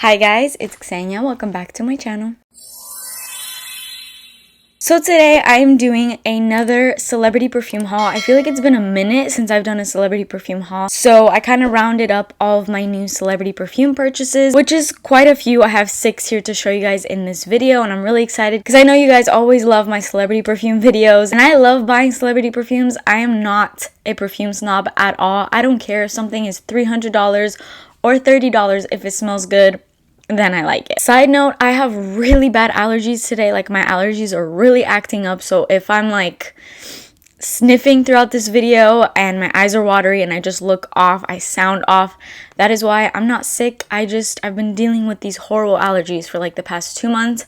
Hi guys, it's Xenia. Welcome back to my channel. So today I'm doing another celebrity perfume haul. I feel like it's been a minute since I've done a celebrity perfume haul. So I kind of rounded up all of my new celebrity perfume purchases, which is quite a few. I have 6 here to show you guys in this video, and I'm really excited because I know you guys always love my celebrity perfume videos, and I love buying celebrity perfumes. I am not a perfume snob at all. I don't care if something is $300 or $30 if it smells good. Then I like it. Side note, I have really bad allergies today. Like, my allergies are really acting up. So if I'm like sniffing throughout this video and my eyes are watery and I just look off, I sound off, that is why. I'm not sick. I've been dealing with these horrible allergies for like the past 2 months.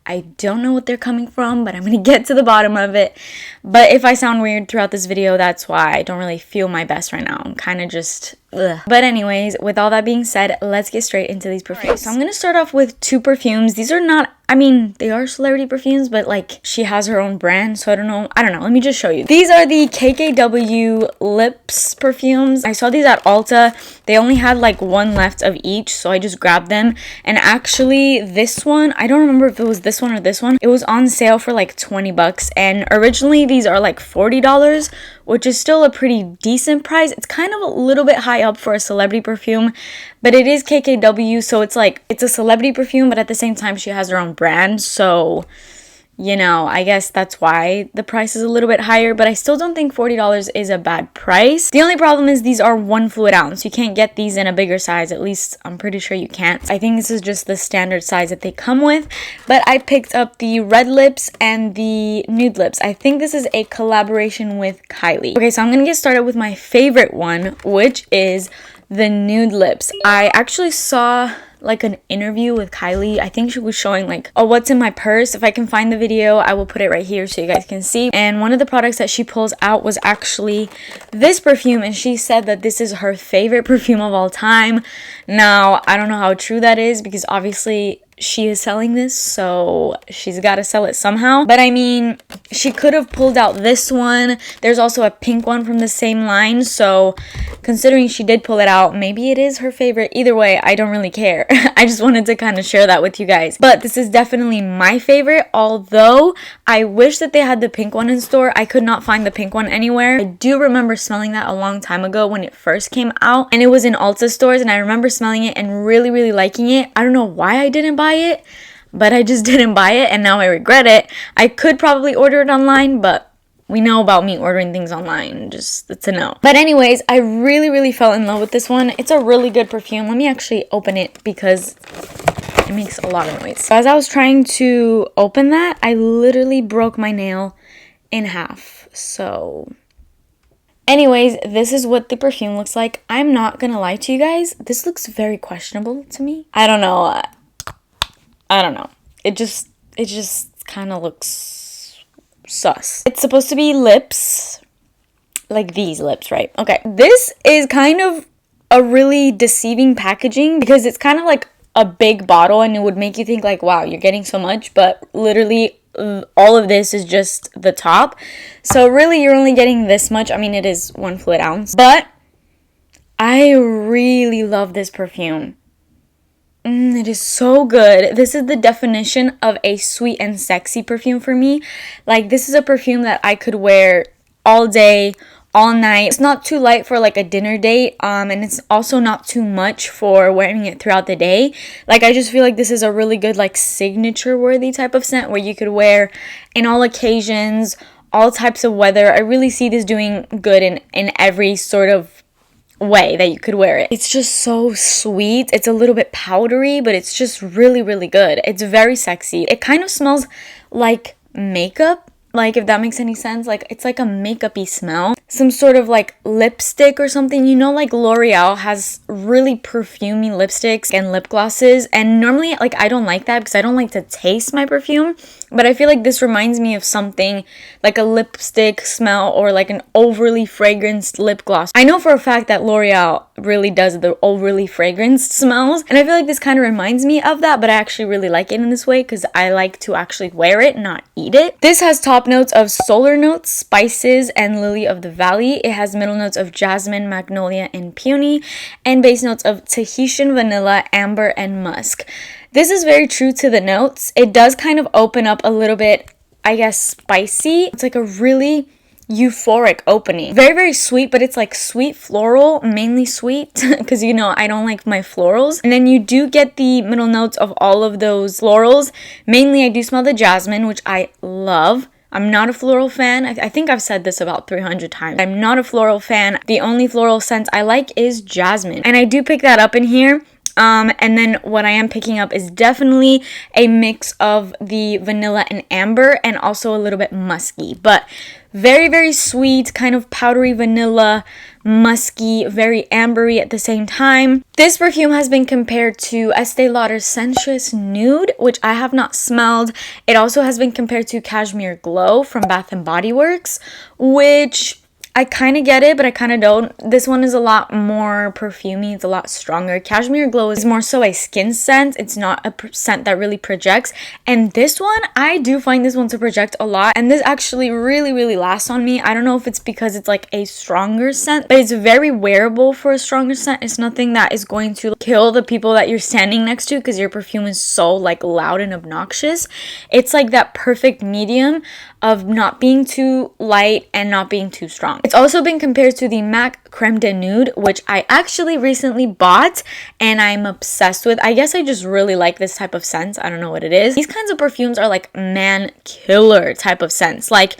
I don't know what they're coming from, but I'm going to get to the bottom of it. But if I sound weird throughout this video, that's why. I don't really feel my best right now. I'm kind of just ugh. But anyways, with all that being said, let's get straight into these perfumes. Right, so I'm going to start off with 2 perfumes. These are not, I mean, they are celebrity perfumes, but like she has her own brand, so I don't know. Let me just show you. These are the KKW Lips perfumes. I saw these at Ulta. They only had like 1 left of each, so I just grabbed them. And actually this one, I don't remember if it was this one or this one. It was on sale for like 20 bucks, and originally these are like $40, which is still a pretty decent price. It's kind of a little bit high up for a celebrity perfume, but it is KKW, so it's like, it's a celebrity perfume, but at the same time she has her own brand, so you know, I guess that's why the price is a little bit higher, but I still don't think $40 is a bad price. The only problem is these are 1 fluid ounce. You can't get these in a bigger size. At least I'm pretty sure you can't. I think this is just the standard size that they come with, but I picked up the Red Lips and the Nude Lips. I think this is a collaboration with Kylie. Okay, so I'm gonna get started with my favorite one, which is the Nude Lips. I actually saw like an interview with Kylie. I think she was showing like, oh, what's in my purse. If I can find the video, I will put it right here so you guys can see. And one of the products that she pulls out was actually this perfume, and she said that this is her favorite perfume of all time. Now, I don't know how true that is because obviously she is selling this, so she's got to sell it somehow. But I mean, she could have pulled out this one. There's also a pink one from the same line, so considering she did pull it out, maybe it is her favorite. Either way, I don't really care. I just wanted to kind of share that with you guys. But this is definitely my favorite, although I wish that they had the pink one in store. I could not find the pink one anywhere. I do remember smelling that a long time ago when it first came out, and it was in Ulta stores, and I remember smelling it and really, really liking it. I don't know why I didn't buy it, but I just didn't buy it, and now I regret it. I could probably order it online, but we know about me ordering things online, just it's a no. But anyways, I really, really fell in love with this one. It's a really good perfume. Let me actually open it because it makes a lot of noise. So as I was trying to open that, I literally broke my nail in half. So anyways, this is what the perfume looks like. I'm not gonna lie to you guys. This looks very questionable to me. I don't know. It just kind of looks sus. It's supposed to be lips, like these lips, right? Okay, this is kind of a really deceiving packaging because it's kind of like a big bottle, and it would make you think like, wow, you're getting so much, but literally all of this is just the top. So really you're only getting this much. I mean, it is 1 fluid ounce, but I really love this perfume. It is so good. This is the definition of a sweet and sexy perfume for me. Like, this is a perfume that I could wear all day, all night. It's not too light for like a dinner date, and it's also not too much for wearing it throughout the day. Like, I just feel like this is a really good like signature worthy type of scent where you could wear in all occasions, all types of weather. I really see this doing good in every sort of way that you could wear it. It's just so sweet. It's a little bit powdery, but it's just really, really good. It's very sexy. It kind of smells like makeup, like, if that makes any sense. Like, it's like a makeup-y smell, some sort of like lipstick or something. You know, like L'Oreal has really perfumey lipsticks and lip glosses, and normally like I don't like that because I don't like to taste my perfume. but I feel like this reminds me of something like a lipstick smell or like an overly fragranced lip gloss. I know for a fact that L'Oreal really does the overly fragranced smells, and I feel like this kind of reminds me of that, but I actually really like it in this way because I like to actually wear it, not eat it. This has top notes of solar notes, spices, and lily of the valley. It has middle notes of jasmine, magnolia, and peony, and base notes of Tahitian vanilla, amber, and musk. This is very true to the notes. It does kind of open up a little bit, I guess, spicy. It's like a really euphoric opening. Very, very sweet, but it's like sweet floral, mainly sweet, because you know I don't like my florals. And then you do get the middle notes of all of those florals. Mainly I do smell the jasmine, which I love. I'm not a floral fan. I think I've said this about 300 times. I'm not a floral fan. The only floral scent I like is jasmine. And I do pick that up in here. And then what I am picking up is definitely a mix of the vanilla and amber and also a little bit musky. But very, very sweet, kind of powdery vanilla, musky, very ambery at the same time. This perfume has been compared to Estee Lauder's Sensuous Nude, which I have not smelled. It also has been compared to Cashmere Glow from Bath & Body Works, which I kind of get it, but I kind of don't. This one is a lot more perfumey. It's a lot stronger. Cashmere Glow is more so a skin scent. It's not a scent that really projects. And this one, I do find this one to project a lot. And this actually really, really lasts on me. I don't know if it's because it's like a stronger scent, but it's very wearable for a stronger scent. It's nothing that is going to kill the people that you're standing next to because your perfume is so like loud and obnoxious. It's like that perfect medium of not being too light and not being too strong. It's also been compared to the MAC Creme de Nude, which I actually recently bought and I'm obsessed with. I guess I just really like this type of scent. I don't know what it is. These kinds of perfumes are like man killer type of scents. Like,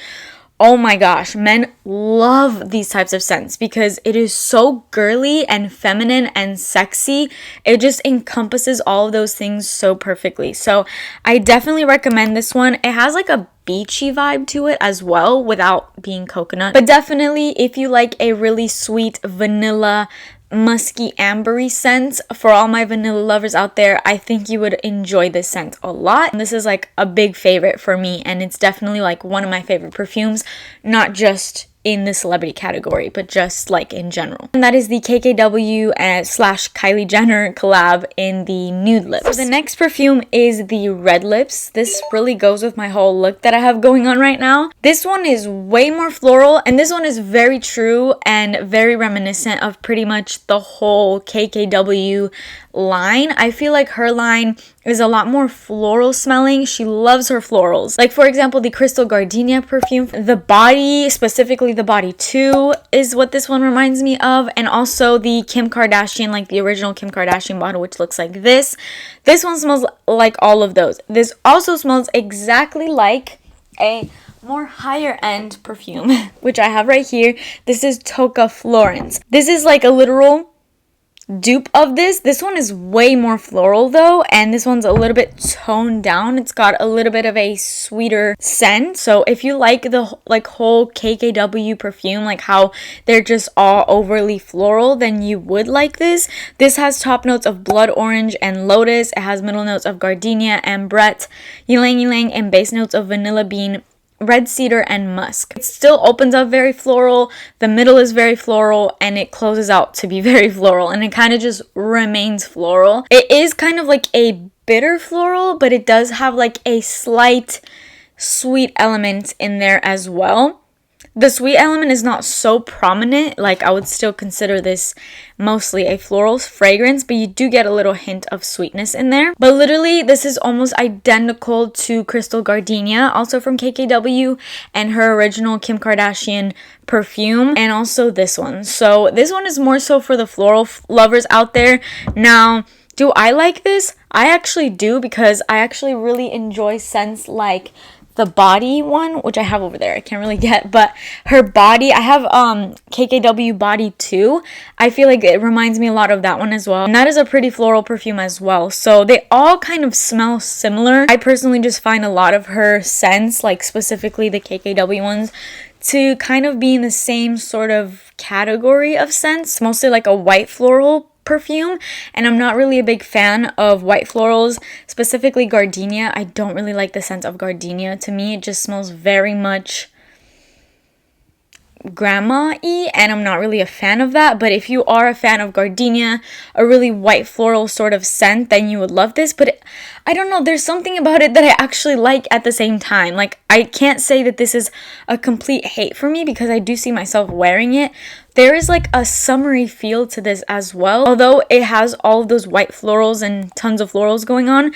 oh my gosh, men love these types of scents because it is so girly and feminine and sexy. It just encompasses all of those things so perfectly. So I definitely recommend this one. It has like a beachy vibe to it as well without being coconut. But definitely if you like a really sweet vanilla, musky, ambery scent, for all my vanilla lovers out there, I think you would enjoy this scent a lot. This is like a big favorite for me, and it's definitely like one of my favorite perfumes, not just in the celebrity category, but just like in general. And that is the KKW / Kylie Jenner collab in the Nude Lips. So the next perfume is the Red Lips. This really goes with my whole look that I have going on right now. This one is way more floral, and this one is very true and very reminiscent of pretty much the whole KKW line. I feel like her line is a lot more floral smelling. She loves her florals. Like for example, the Crystal Gardenia perfume. The body, specifically the body 2, is what this one reminds me of. And also the Kim Kardashian, like the original Kim Kardashian bottle, which looks like this. This one smells like all of those. This also smells exactly like a more higher end perfume, which I have right here. This is Toca Florence. This is like a literal dupe of this. This one is way more floral though, and this one's a little bit toned down. It's got a little bit of a sweeter scent. So if you like the whole KKW perfume, like how they're just all overly floral, then you would like this. This has top notes of blood orange and lotus. It has middle notes of gardenia, ambrette, ylang ylang, and base notes of vanilla bean, red cedar, and musk. It still opens up very floral, the middle is very floral, and it closes out to be very floral, and it kind of just remains floral. It is kind of like a bitter floral, but it does have like a slight sweet element in there as well. The sweet element is not so prominent. Like I would still consider this mostly a floral fragrance, but you do get a little hint of sweetness in there. But literally this is almost identical to Crystal Gardenia, also from KKW, and her original Kim Kardashian perfume, and also this one. So this one is more so for the floral lovers out there. Now, do I like this? I actually do, because I actually really enjoy scents like the body one, which I have over there, I can't really get, but her body, I have KKW body 2. I feel like it reminds me a lot of that one as well, and that is a pretty floral perfume as well. So they all kind of smell similar. I personally just find a lot of her scents, like specifically the KKW ones, to kind of be in the same sort of category of scents, mostly like a white floral perfume, and I'm not really a big fan of white florals, specifically gardenia. I don't really like the scent of gardenia. To me, it just smells very much grandma-y, and I'm not really a fan of that. But if you are a fan of gardenia, a really white floral sort of scent, then you would love this. But I don't know, there's something about it that I actually like at the same time. Like, I can't say that this is a complete hate for me because I do see myself wearing it. There is like a summery feel to this as well. Although it has all of those white florals and tons of florals going on,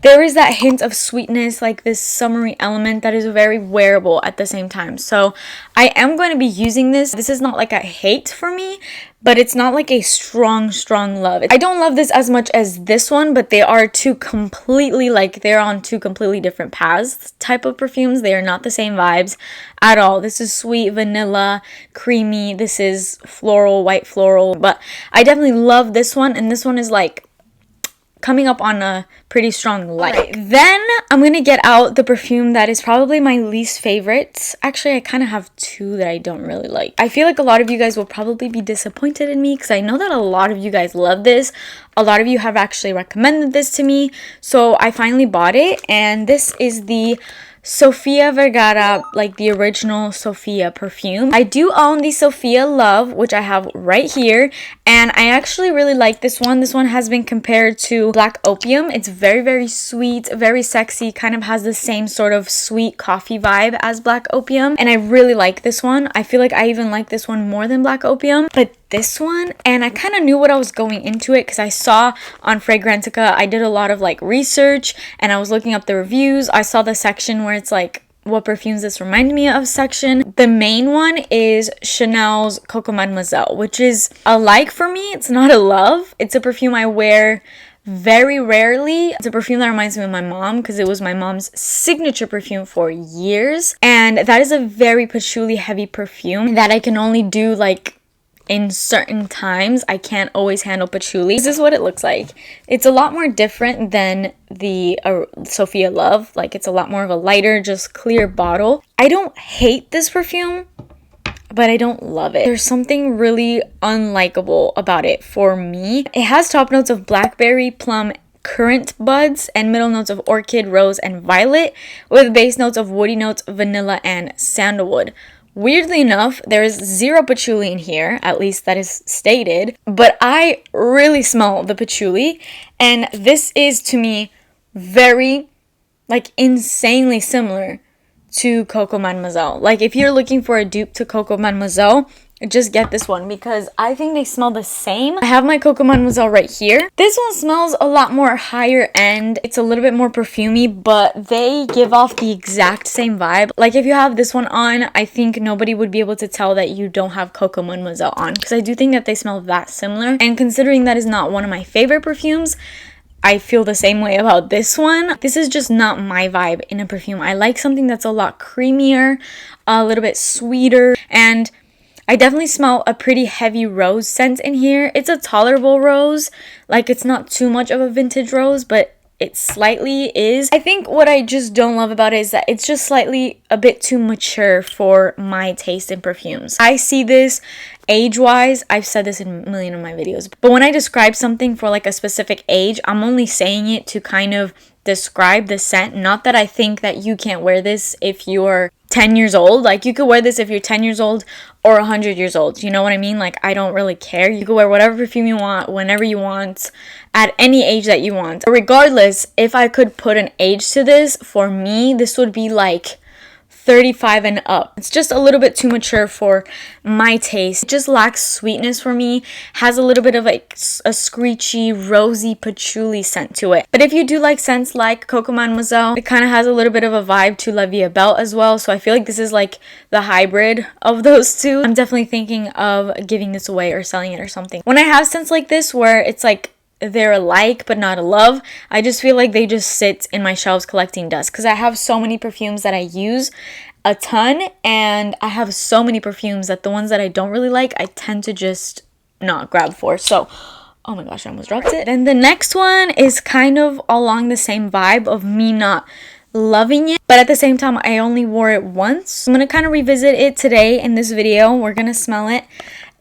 there is that hint of sweetness, like this summery element that is very wearable at the same time. So I am going to be using this. This is not like a hate for me, but it's not like a strong love. I don't love this as much as this one, but they are two completely, like, they're on two completely different paths type of perfumes. They are not the same vibes at all. This is sweet, vanilla, creamy. This is floral, white floral. But I definitely love this one, and this one is like coming up on a pretty strong like. Right, then I'm gonna get out the perfume that is probably my least favorite. Actually, I kind of have two that I don't really like. I feel like a lot of you guys will probably be disappointed in me because I know that a lot of you guys love this. A lot of you have actually recommended this to me, so I finally bought it, and this is the Sofia Vergara, like the original Sofia perfume. I do own the Sofia Love, which I have right here, and I actually really like this one. This one has been compared to Black Opium. It's very sweet, very sexy, kind of has the same sort of sweet coffee vibe as Black Opium, and I really like this one. I feel like I even like this one more than Black Opium, but this one, and I kind of knew what I was going into it because I saw on Fragrantica, I did a lot of like research and I was looking up the reviews. I saw the section where it's like, what perfumes this reminded me of section. The main one is Chanel's Coco Mademoiselle, which is a like for me. It's not a love. It's a perfume I wear very rarely. It's a perfume that reminds me of my mom because it was my mom's signature perfume for years, and that is a very patchouli heavy perfume that I can only do like in certain times. I can't always handle patchouli. This is what it looks like. It's a lot more different than the Sofia Love. Like, it's a lot more of a lighter, just clear bottle. I don't hate this perfume, but I don't love it. There's something really unlikable about it for me. It has top notes of blackberry, plum, currant buds, and middle notes of orchid, rose, and violet, with base notes of woody notes, vanilla, and sandalwood. Weirdly enough, there is zero patchouli in here, at least that is stated, but I really smell the patchouli, and this is to me very, like, insanely similar to Coco Mademoiselle. Like, if you're looking for a dupe to Coco Mademoiselle, just get this one because I think they smell the same. I have my Coco Mademoiselle right here. This one smells a lot more higher end. It's a little bit more perfumey, but they give off the exact same vibe. Like, if you have this one on, I think nobody would be able to tell that you don't have Coco Mademoiselle on because I do think that they smell that similar. And considering that is not one of my favorite perfumes, I feel the same way about this one. This is just not my vibe in a perfume. I like something that's a lot creamier, a little bit sweeter, and I definitely smell a pretty heavy rose scent in here. It's a tolerable rose. Like, it's not too much of a vintage rose, but it slightly is. I think what I just don't love about it is that it's just slightly a bit too mature for my taste in perfumes. I see this age-wise. I've said this in a million of my videos, but when I describe something for like a specific age, I'm only saying it to kind of describe the scent. Not that I think that you can't wear this if you're 10 years old. Like, you could wear this if you're 10 years old or 100 years old. You know what I mean? Like, I don't really care. You could wear whatever perfume you want, whenever you want, at any age that you want. Regardless, if I could put an age to this, for me, this would be like 35 and up. It's just a little bit too mature for my taste. It just lacks sweetness for me. Has a little bit of like a screechy, rosy patchouli scent to it. But if you do like scents like Coco Mademoiselle, it kind of has a little bit of a vibe to La Vie Belle as well. So I feel like this is like the hybrid of those two. I'm definitely thinking of giving this away or selling it or something. When I have scents like this where it's like they're a like but not a love, I just feel like they just sit in my shelves collecting dust because I have so many perfumes that I use a ton, and I have so many perfumes that the ones that I don't really like, I tend to just not grab for. So, oh my gosh, I almost dropped it. Then the next one is kind of along the same vibe of me not loving it, but at the same time I only wore it once. I'm gonna kind of revisit it today in this video. We're gonna smell it,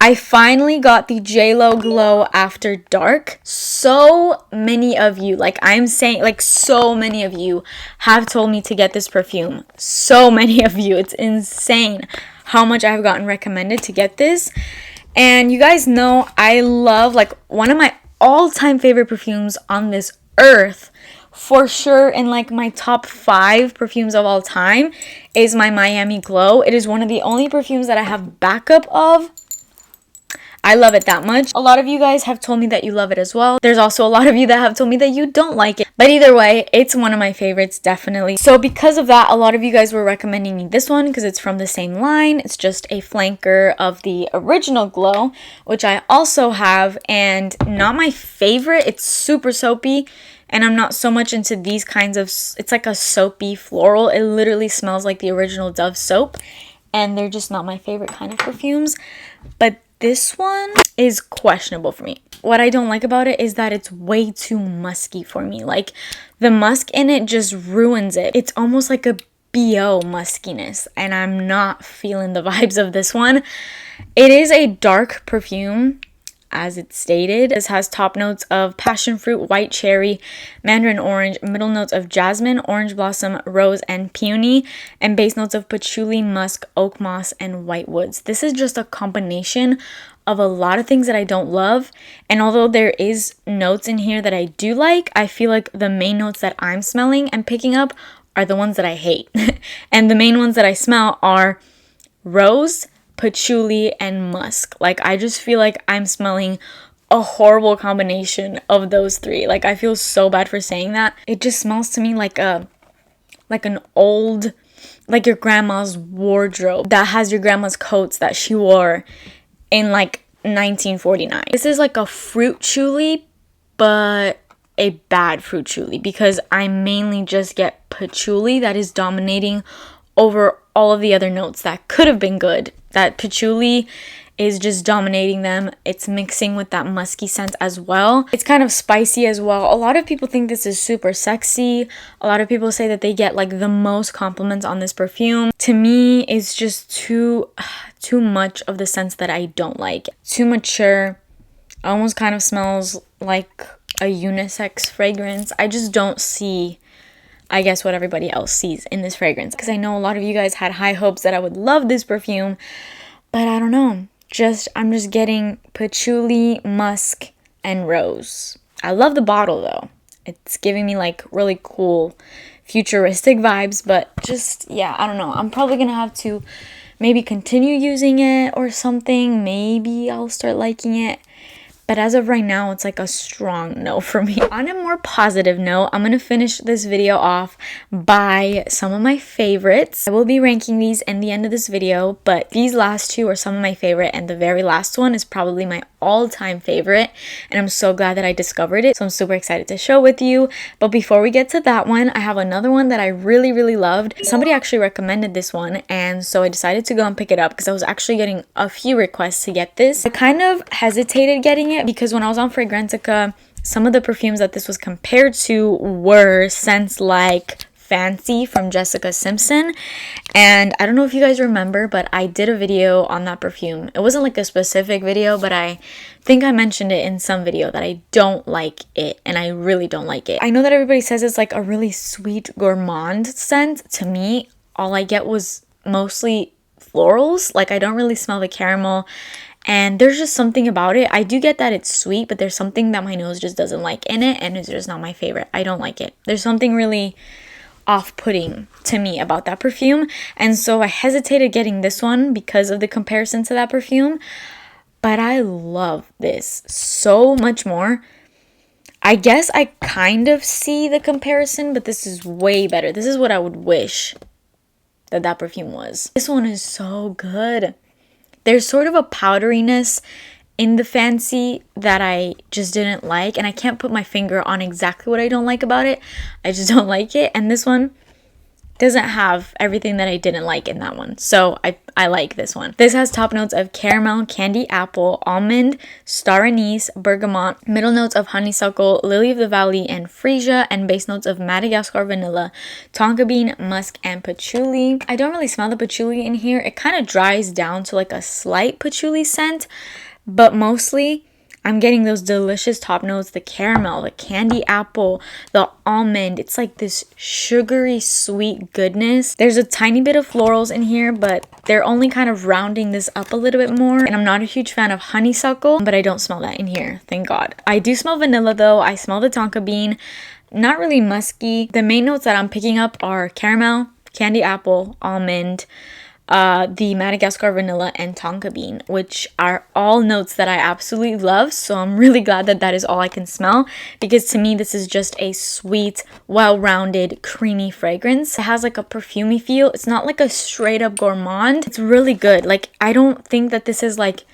I finally got the JLo Glow After Dark. So many of you, like I'm saying, like so many of you have told me to get this perfume. So many of you. It's insane how much I've gotten recommended to get this. And you guys know I love, like, one of my all-time favorite perfumes on this earth, for sure in like my top 5 perfumes of all time, is my Miami Glow. It is one of the only perfumes that I have backup of. I love it that much. A lot of you guys have told me that you love it as well. There's also a lot of you that have told me that you don't like it. But either way, it's one of my favorites, definitely. So because of that, a lot of you guys were recommending me this one because it's from the same line. It's just a flanker of the original Glow, which I also have, and not my favorite. It's super soapy, and I'm not so much into these kinds of, it's like a soapy floral. It literally smells like the original Dove soap, and they're just not my favorite kind of perfumes. But this one is questionable for me. What I don't like about it is that it's way too musky for me. Like, the musk in it just ruins it. It's almost like a BO muskiness, and I'm not feeling the vibes of this one. It is a dark perfume, as it's stated. This has top notes of passion fruit, white cherry, mandarin orange, middle notes of jasmine, orange blossom, rose, and peony, and base notes of patchouli, musk, oak moss, and white woods. This is just a combination of a lot of things that I don't love, and although there is notes in here that I do like, I feel like the main notes that I'm smelling and picking up are the ones that I hate. And the main ones that I smell are rose, patchouli, and musk. Like, I just feel like I'm smelling a horrible combination of those 3. Like, I feel so bad for saying that. It just smells to me like an old, like your grandma's wardrobe that has your grandma's coats that she wore in like 1949. This is like a fruit chuli, but a bad fruit chuli, because I mainly just get patchouli that is dominating over all of the other notes that could have been good. That patchouli is just dominating them. It's mixing with that musky scent as well. It's kind of spicy as well. A lot of people think this is super sexy. A lot of people say that they get like the most compliments on this perfume. To me, it's just too much of the scents that I don't like. Too mature. Almost kind of smells like a unisex fragrance. I just don't see, I guess, what everybody else sees in this fragrance, because I know a lot of you guys had high hopes that I would love this perfume, but I don't know. I'm just getting patchouli, musk, and rose. I love the bottle though. It's giving me like really cool futuristic vibes, but just, yeah, I don't know. I'm probably gonna have to maybe continue using it or something. Maybe I'll start liking it. But as of right now, it's like a strong no for me. On a more positive note, I'm going to finish this video off by some of my favorites. I will be ranking these in the end of this video, but these last 2 are some of my favorite, and the very last one is probably my all-time favorite, and I'm so glad that I discovered it, so I'm super excited to show with you. But before we get to that one, I have another one that I really, really loved. Somebody actually recommended this one, and so I decided to go and pick it up because I was actually getting a few requests to get this. I kind of hesitated getting it because when I was on Fragrantica, some of the perfumes that this was compared to were scents like Fancy from Jessica Simpson, and I don't know if you guys remember, but I did a video on that perfume. It wasn't like a specific video, but I think I mentioned it in some video that I don't like it, and I really don't like it. I know that everybody says it's like a really sweet gourmand scent. To me, all I get was mostly florals. Like, I don't really smell the caramel, and there's just something about it. I do get that it's sweet, but there's something that my nose just doesn't like in it, and it's just not my favorite. I don't like it. There's something really off-putting to me about that perfume, and so I hesitated getting this one because of the comparison to that perfume, but I love this so much more. I guess I kind of see the comparison, but this is way better. This is what I would wish that perfume was. This one is so good. There's sort of a powderiness in the Fancy that I just didn't like, and I can't put my finger on exactly what I don't like about it. I just don't like it. And this one, doesn't have everything that I didn't like in that one. So I like this one. This has top notes of caramel, candy apple, almond, star anise, bergamot, middle notes of honeysuckle, lily of the valley, and freesia, and base notes of Madagascar vanilla, tonka bean, musk, and patchouli. I don't really smell the patchouli in here. It kind of dries down to like a slight patchouli scent, but mostly I'm getting those delicious top notes, the caramel, the candy apple, the almond. It's like this sugary sweet goodness. There's a tiny bit of florals in here, but they're only kind of rounding this up a little bit more. And I'm not a huge fan of honeysuckle, but I don't smell that in here, thank God. I do smell vanilla though. I smell the tonka bean. Not really musky. The main notes that I'm picking up are caramel, candy apple, almond, the Madagascar vanilla, and tonka bean, which are all notes that I absolutely love. So I'm really glad that that is all I can smell, because to me this is just a sweet, well-rounded, creamy fragrance. It has like a perfumey feel. It's not like a straight up gourmand. It's really good. Like, I don't think that this is like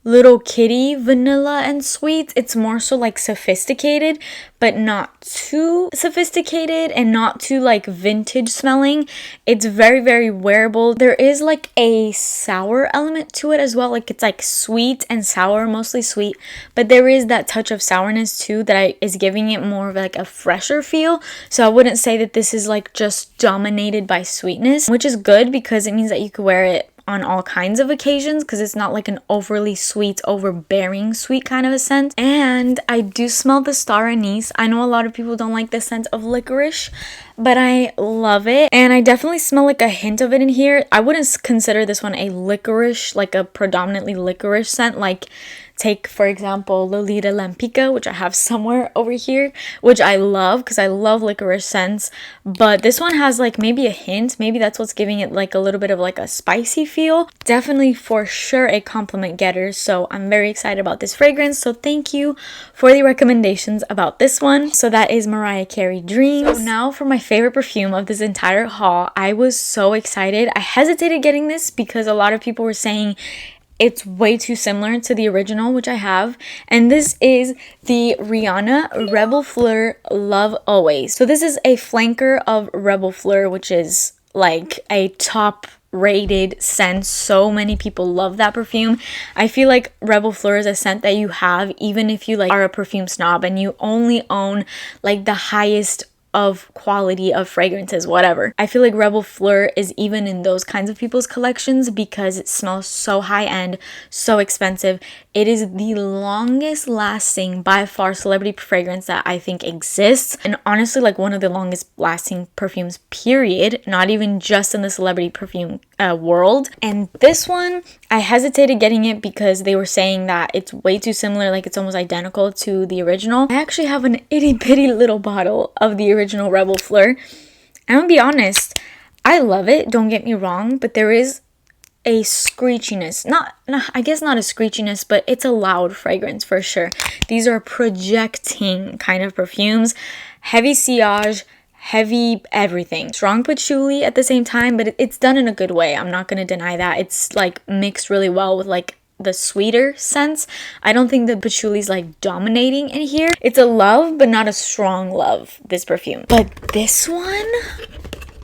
little kitty vanilla and sweet. It's more so like sophisticated, but not too sophisticated and not too like vintage smelling. It's very, very wearable. There is like a sour element to it as well. Like, it's like sweet and sour, mostly sweet, but there is that touch of sourness too that is giving it more of like a fresher feel. So I wouldn't say that this is like just dominated by sweetness, which is good because it means that you could wear it on all kinds of occasions, because it's not like an overly sweet, overbearing sweet kind of a scent. And I do smell the star anise. I know a lot of people don't like the scent of licorice, but I love it. And I definitely smell like a hint of it in here. I wouldn't consider this one a licorice, like a predominantly licorice scent. Like, take for example Lolita Lampica, which I have somewhere over here, which I love because I love licorice scents. But this one has like maybe a hint. Maybe that's what's giving it like a little bit of like a spicy feel. Definitely for sure a compliment getter. So I'm very excited about this fragrance. So thank you for the recommendations about this one. So that is Mariah Carey Dreams. So now for my favorite perfume of this entire haul. I was so excited. I hesitated getting this because a lot of people were saying it's way too similar to the original, which I have. And this is the Rihanna Reb'L Fleur Love Always. So this is a flanker of Reb'L Fleur, which is like a top rated scent. So many people love that perfume. I feel like Reb'L Fleur is a scent that you have even if you like are a perfume snob and you only own like the highest of quality of fragrances, whatever. I feel like Reb'L Fleur is even in those kinds of people's collections because it smells so high-end, so expensive. It is the longest lasting, by far, celebrity fragrance that I think exists. And honestly, like one of the longest lasting perfumes, period. Not even just in the celebrity perfume world. And this one, I hesitated getting it because they were saying that it's way too similar, like it's almost identical to the original. I actually have an itty bitty little bottle of the original Reb'L Fleur. I'm gonna be honest, I love it, don't get me wrong, but there is a screechiness. I guess not a screechiness, but it's a loud fragrance for sure. These are projecting kind of perfumes. Heavy sillage, heavy everything. Strong patchouli at the same time, but it's done in a good way. I'm not gonna deny that. It's like mixed really well with like the sweeter scents. I don't think the patchouli is like dominating in here. It's a love, but not a strong love, this perfume. But this one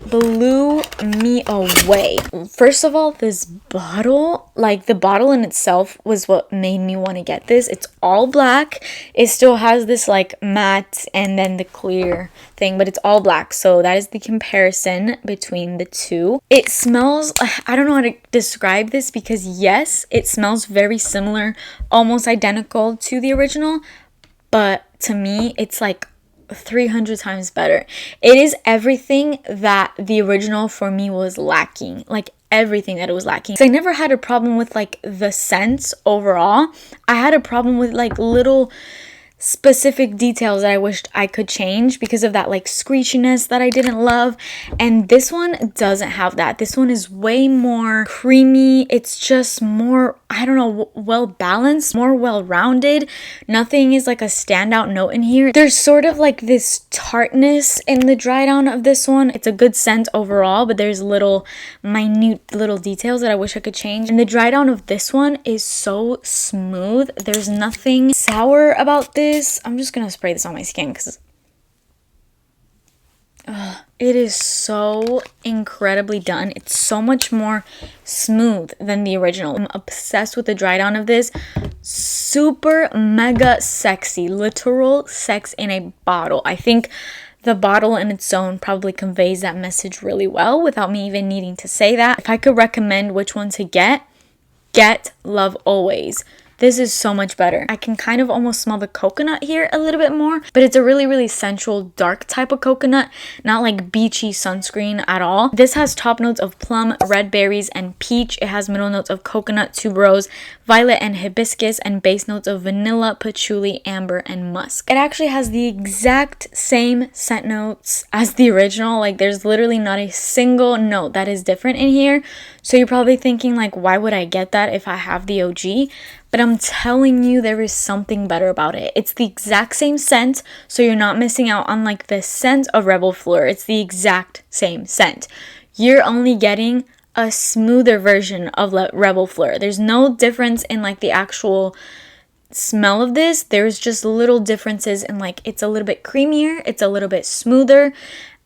blew me away. First of all, this bottle, like the bottle in itself was what made me want to get this. It's all black. It still has this like matte and then the clear thing, but it's all black. So that is the comparison between the two. It smells, I don't know how to describe this because yes, it smells very similar, almost identical to the original, but to me, it's like 300 times better. It is everything that the original for me was lacking, like everything that it was lacking. So I never had a problem with like the scents overall. I had a problem with like little specific details that I wished I could change because of that like screechiness that I didn't love. And this one doesn't have that. This one is way more creamy. It's just more, I don't know, well balanced, more well rounded. Nothing is like a standout note in here. There's sort of like this tartness in the dry down of this one. It's a good scent overall, but there's little minute little details that I wish I could change. And the dry down of this one is so smooth. There's nothing sour about this. I'm just gonna spray this on my skin because It is so incredibly done. It's so much more smooth than the original. I'm obsessed with the dry down of this. Super mega sexy. Literal sex in a bottle. I think the bottle in its own probably conveys that message really well without me even needing to say that. If I could recommend which one to get Love Always. This is so much better. I can kind of almost smell the coconut here a little bit more, but it's a really, really sensual, dark type of coconut, not like beachy sunscreen at all. This has top notes of plum, red berries, and peach. It has middle notes of coconut, tuberose, violet, and hibiscus, and base notes of vanilla, patchouli, amber, and musk. It actually has the exact same scent notes as the original. Like, there's literally not a single note that is different in here. So you're probably thinking, like, why would I get that if I have the OG? But I'm telling you, there is something better about it. It's the exact same scent, so you're not missing out on like the scent of Reb'L Fleur. It's the exact same scent. You're only getting a smoother version of Reb'L Fleur. There's no difference in like the actual smell of this. There's just little differences in like it's a little bit creamier, it's a little bit smoother,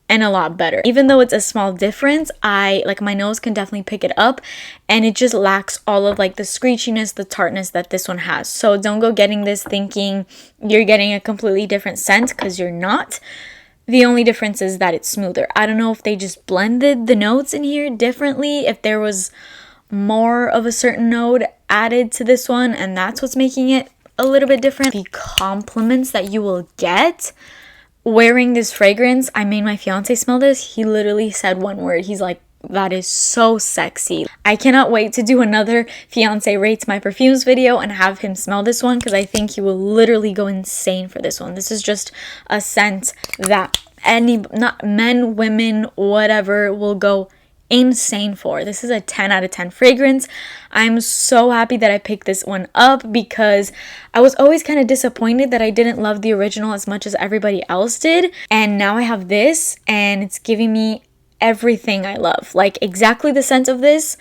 and a lot better. Even though it's a small difference, my nose can definitely pick it up, and it just lacks all of like the screechiness, the tartness that this one has. So don't go getting this thinking you're getting a completely different scent, because you're not. The only difference is that it's smoother. I don't know if they just blended the notes in here differently, if there was more of a certain note added to this one, and that's what's making it a little bit different. The compliments that you will get wearing this fragrance, I made my fiance smell this. He literally said one word. He's like, that is so sexy. I cannot wait to do another fiance rates my perfumes video and have him smell this one, because I think he will literally go insane for this one. This is just a scent that not men, women, whatever, will go insane for. This is a 10 out of 10 fragrance. I'm so happy that I picked this one up, because I was always kind of disappointed that I didn't love the original as much as everybody else did, and now I have this and it's giving me everything I love. Like exactly the scent of this,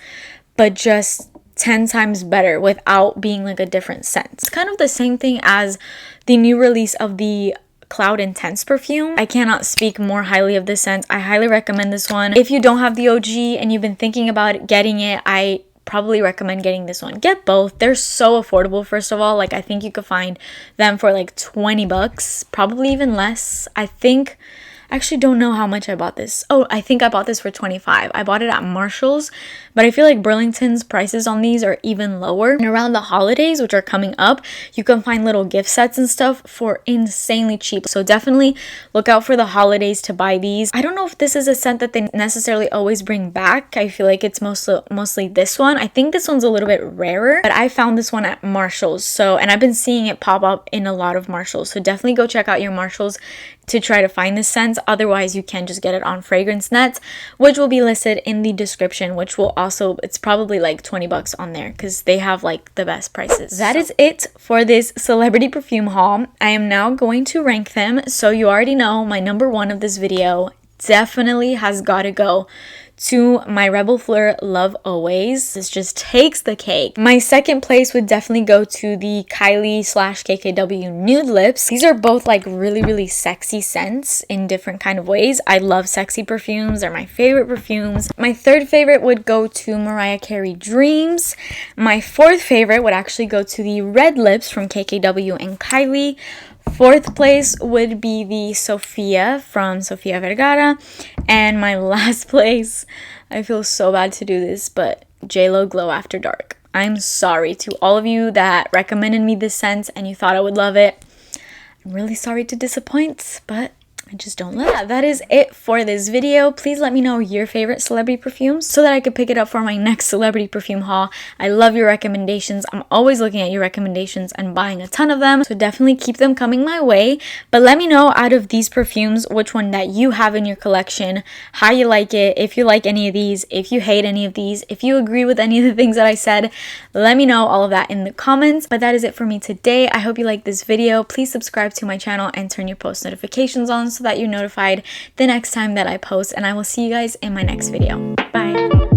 but just 10 times better without being like a different scent. It's kind of the same thing as the new release of the Cloud Intense perfume. I cannot speak more highly of this scent. I highly recommend this one. If you don't have the OG and you've been thinking about getting it, I probably recommend getting this one. Get both. They're so affordable. First of all, like I think you could find them for like 20 bucks, probably even less. I actually don't know how much I bought this. Oh, I think I bought this for 25. I bought it at Marshall's, but I feel like Burlington's prices on these are even lower. And around the holidays, which are coming up, you can find little gift sets and stuff for insanely cheap. So definitely look out for the holidays to buy these. I don't know if this is a scent that they necessarily always bring back. I feel like it's mostly this one. I think this one's a little bit rarer, but I found this one at Marshall's. And I've been seeing it pop up in a lot of Marshall's. So definitely go check out your Marshall's to try to find this scent. Otherwise, you can just get it on Fragrance Net, which will be listed in the description, which will also, it's probably like 20 bucks on there because they have like the best prices. That is it for this celebrity perfume haul. I am now going to rank them. So you already know my number one of this video definitely has got to go to my Reb'L Fleur Love Always. This just takes the cake. My second place would definitely go to the Kylie / KKW Nude Lips. These are both like really, really sexy scents in different kind of ways. I love sexy perfumes. They're my favorite perfumes. My third favorite would go to Mariah Carey Dreams. My fourth favorite would actually go to the Red Lips from KKW and Kylie. Fourth place would be the Sofia from Sofia Vergara. And my last place, I feel so bad to do this, but JLo Glow After Dark. I'm sorry to all of you that recommended me this scent and you thought I would love it. I'm really sorry to disappoint, but I just don't love it. Yeah, that is it for this video. Please let me know your favorite celebrity perfumes so that I could pick it up for my next celebrity perfume haul. I love your recommendations. I'm always looking at your recommendations and buying a ton of them. So definitely keep them coming my way. But let me know out of these perfumes, which one that you have in your collection, how you like it, if you like any of these, if you hate any of these, if you agree with any of the things that I said. Let me know all of that in the comments. But that is it for me today. I hope you liked this video. Please subscribe to my channel and turn your post notifications on so that you're notified the next time that I post, and I will see you guys in my next video. Bye.